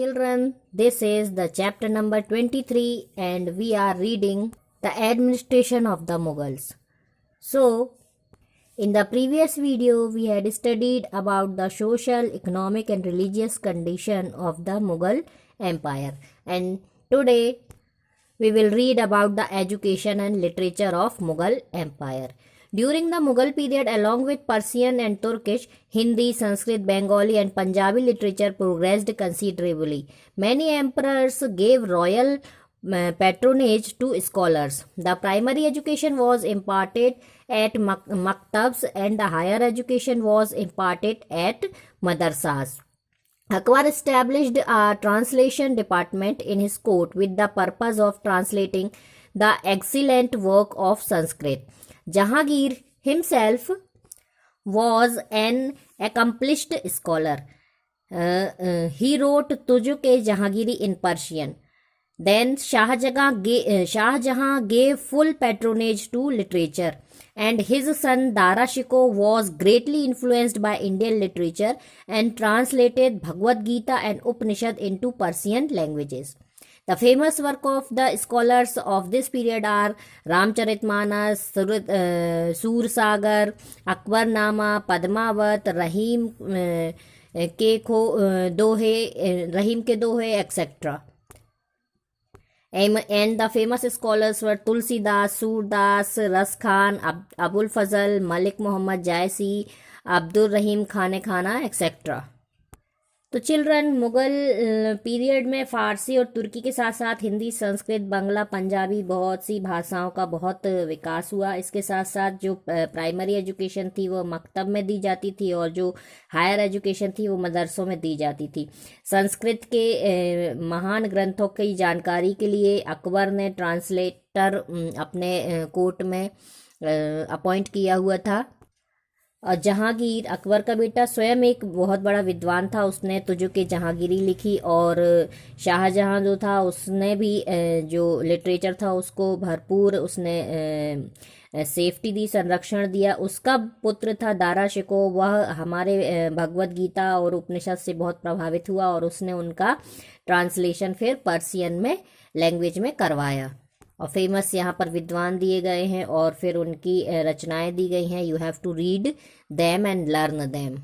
children, this is the chapter number 23 and we are reading the administration of the Mughals. So, in the previous video, we had studied about the social, economic and religious condition of the Mughal Empire. And today, we will read about the education and literature of Mughal Empire. During the Mughal period, along with Persian and Turkish, Hindi, Sanskrit, Bengali and Punjabi literature progressed considerably. Many emperors gave royal patronage to scholars. The primary education was imparted at maktabs and the higher education was imparted at madrasas. Akbar established a translation department in his court with the purpose of translating the excellent work of Sanskrit. Jahangir himself was an accomplished scholar. He wrote Tujuke Jahangiri in Persian. Then Shah Jahan gave full patronage to literature, and his son Dara Shikoh was greatly influenced by Indian literature and translated Bhagavad Gita and Upanishad into Persian languages. The famous work of the scholars of this period are Ramcharitmanas, Sursagar, Akbarnama, Padmavat, Rahim ke Dohe, etc. And the famous scholars were Tulsidas, Surdas, Ras Khan, Abul Fazl, Malik Muhammad Jaisi, Abdur Rahim Khane Khana, etc. तो children Mughal period में फ़ारसी और तुर्की के साथ साथ हिंदी, संस्कृत, बांग्ला, पंजाबी बहुत सी भाषाओं का बहुत विकास हुआ. इसके साथ साथ जो प्राइमरी एजुकेशन थी वो मकतब में दी जाती थी और जो हायर एजुकेशन थी वो मदरसों में दी जाती थी. संस्कृत के महान ग्रंथों की जानकारी के लिए अकबर ने ट्रांसलेटर अपने कोर्ट में अपॉइंट किया हुआ था. और जहांगीर, अकबर का बेटा, स्वयं एक बहुत बड़ा विद्वान था. उसने तुजुके जहांगीरी लिखी और शाहजहां जो था उसने भी जो लिटरेचर था उसको भरपूर उसने सेफ्टी दी, संरक्षण दिया. उसका पुत्र था दारा शिकोह. वह हमारे भगवत गीता और उपनिषद से बहुत प्रभावित हुआ और उसने उनका ट्रांसलेशन फिर पर्सियन में लैंग्वेज में करवाया. और फेमस यहाँ पर विद्वान दिए गए हैं और फिर उनकी रचनाएं दी गई हैं. You have to read them and learn them.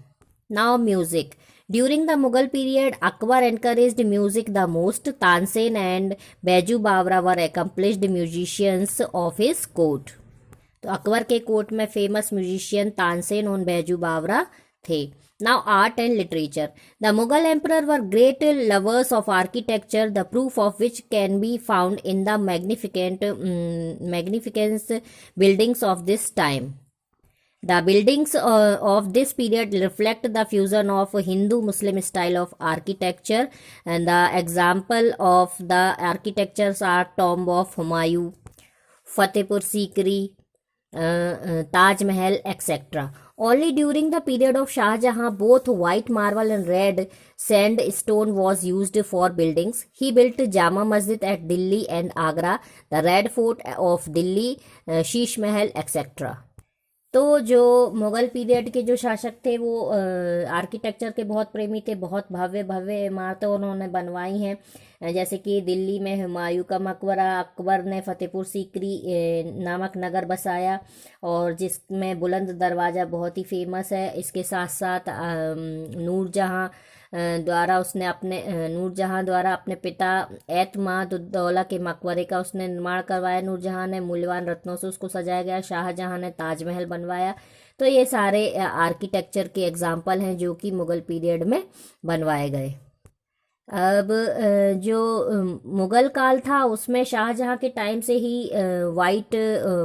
Now music. During the Mughal period Akbar encouraged music the most. Tansen and Baiju Bawra were accomplished musicians of his court. तो अकबर के कोर्ट में फेमस म्यूजिशियन तानसेन और बैजू बावरा थे. Now art and literature. The Mughal emperor were great lovers of architecture, the proof of which can be found in the magnificent buildings of this time. The buildings of this period reflect the fusion of Hindu-Muslim style of architecture, and the example of the architectures are Tomb of Humayun, Fatehpur Sikri, Taj Mahal, etc. Only during the period of Shah Jahan, both white marble and red sandstone was used for buildings. He built Jama Masjid at Delhi and Agra, the Red Fort of Delhi, Sheesh Mahal, etc. तो जो Mughal period के जो शासक थे वो architecture के बहुत प्रेमी थे. बहुत भव्य भव्य इमारतें उन्होंने बनवाई हैं. जैसे कि दिल्ली में हुमायूं का मकबरा, अकबर ने फतेहपुर सीकरी नामक नगर बसाया और जिसमें बुलंद दरवाज़ा बहुत ही फेमस है. इसके साथ साथ नूरजहाँ द्वारा अपने पिता एतमादुद्दौला के मकबरे का उसने निर्माण करवाया. नूरजहाँ ने मूल्यवान रत्नों से उसको सजाया गया. शाहजहाँ ने ताजमहल बनवाया. तो ये सारे आर्किटेक्चर के एग्जाम्पल हैं जो कि मुग़ल पीरियड में बनवाए गए. अब जो मुग़ल काल था उसमें शाहजहाँ के टाइम से ही वाइट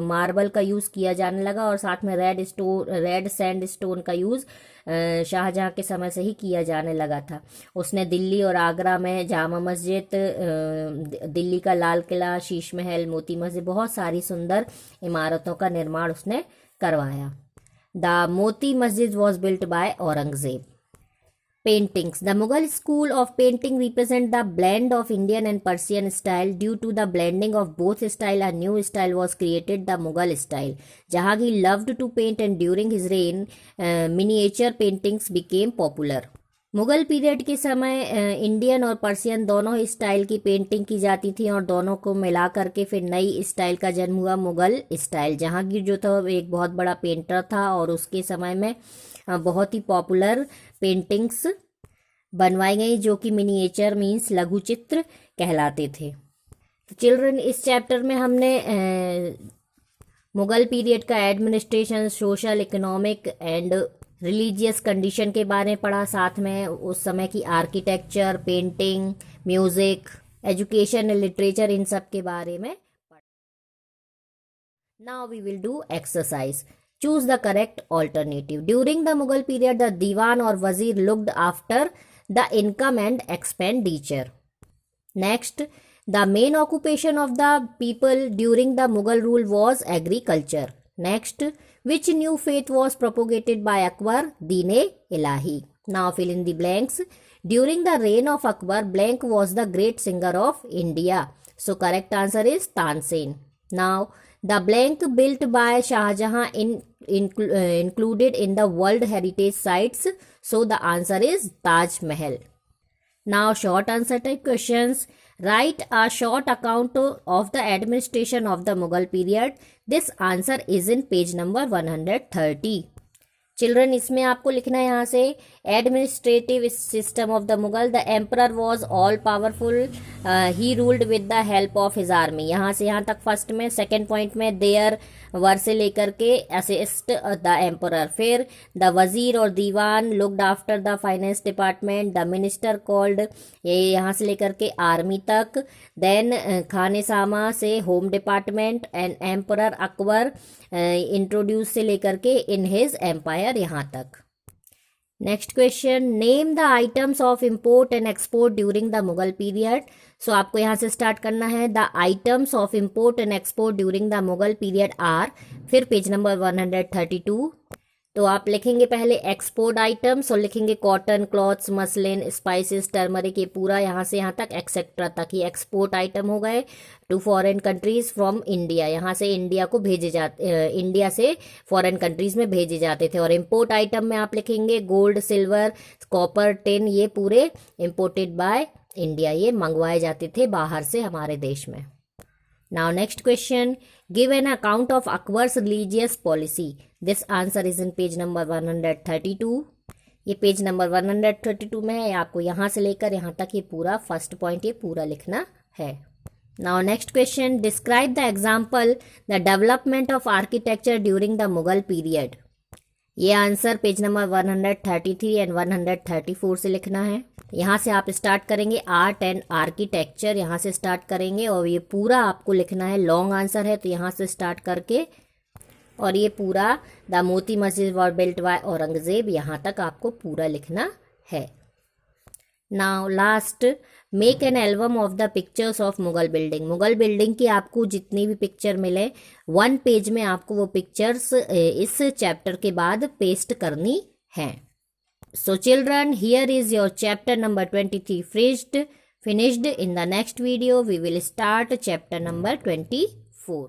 मार्बल का यूज़ किया जाने लगा और साथ में रेड सैंड स्टोन का यूज़ शाहजहाँ के समय से ही किया जाने लगा था. उसने दिल्ली और आगरा में जामा मस्जिद, दिल्ली का लाल किला, शीश महल, मोती मस्जिद, बहुत सारी सुंदर इमारतों का निर्माण उसने करवाया. The Moti Masjid was built by Aurangzeb. Paintings. The Mughal school of painting represent the blend of Indian and Persian style. Due to the blending of both style, a new style was created, the Mughal style. Jahangir loved to paint and during his reign, miniature paintings became popular. Mughal period के समय Indian और Persian दोनों ही style की painting की जाती थी और दोनों को मिला करके फिर नई स्टाइल का जन्म हुआ, मुगल स्टाइल। जहांगीर जो था वो एक बहुत बड़ा पेंटर था और उसके समय में बहुत ही पॉपुलर पेंटिंग्स बनवाई गई जो कि मिनिएचर मीन्स लघु चित्र कहलाते थे। तो चिल्ड्रन, इस चैप्टर में हमने मुगल पीरियड का administration, social, economic and religious condition के बारे में पढ़ा, साथ में उस समय की architecture, painting, music, education and literature, इन सब के बारे में पढ़ा। Now we will do exercise. Choose the correct alternative. During the Mughal period the diwan और wazir looked after the income and expenditure. Next, the main occupation of the people during the Mughal rule was agriculture. Next, which new faith was propagated by Akbar? Deen-e-Ilahi. Now fill in the blanks. During the reign of Akbar, blank was the great singer of India. So correct answer is Tansen. Now the blank built by Shah Jahan included in the World Heritage Sites. So the answer is Taj Mahal. Now short answer type questions. Write a short account of the administration of the Mughal period. This answer is in page number 130. Children, इसमें आपको लिखना है यहाँ से administrative system of the Mughal. The emperor was all powerful, he ruled with the help of his army. यहाँ से यहाँ तक फर्स्ट में। सेकेंड पॉइंट में देयर वर से लेकर के असिस्ट द एम्परर। फिर द वजीर और diwan looked after the finance department. The minister called, ये यहाँ से लेकर के आर्मी तक। देन खानेसामा से home department. And emperor Akbar introduce से लेकर के इन हिज एम्पायर, यहाँ तक। Next question, name the items of import and export during the Mughal period. So आपको यहाँ से स्टार्ट करना है। The items of import and export during the Mughal period are, फिर पेज नंबर 132। तो आप लिखेंगे पहले एक्सपोर्ट आइटम्स और लिखेंगे cotton, cloths, muslin, spices, turmeric, ये पूरा यहाँ से यहाँ तक एक्सेट्रा तक ये एक्सपोर्ट आइटम हो गए। To foreign countries from India, यहाँ से इंडिया को भेजे जाते, इंडिया से फॉरेन कंट्रीज में भेजे जाते थे। और इम्पोर्ट आइटम में आप लिखेंगे गोल्ड, सिल्वर, कॉपर, टिन, ये पूरे इम्पोर्टेड बाय इंडिया, ये मंगवाए जाते थे बाहर से हमारे देश में। Now next question, give an account of Akbar's religious policy. This answer is in page number 132. ये पेज नंबर 132 में है। आपको यहाँ से लेकर यहाँ तक ये पूरा फर्स्ट पॉइंट ये पूरा लिखना है। Now next question, describe the example the development of architecture during the Mughal period. ये आंसर पेज नंबर 133 एंड 134 से लिखना है। यहाँ से आप स्टार्ट करेंगे आर्ट एंड आर्किटेक्चर, यहाँ से स्टार्ट करेंगे और ये पूरा आपको लिखना है। लॉन्ग आंसर है तो यहाँ से स्टार्ट करके और ये पूरा the Moti Masjid were built by Aurangzeb, यहाँ तक आपको पूरा लिखना है। Now last, make an album of the pictures of Mughal building. Mughal building की आपको जितनी भी पिक्चर मिले 1 पेज में आपको वो पिक्चर्स इस चैप्टर के बाद पेस्ट करनी है। So children, here is your chapter number 23 finished. In the next video we will start chapter number 24.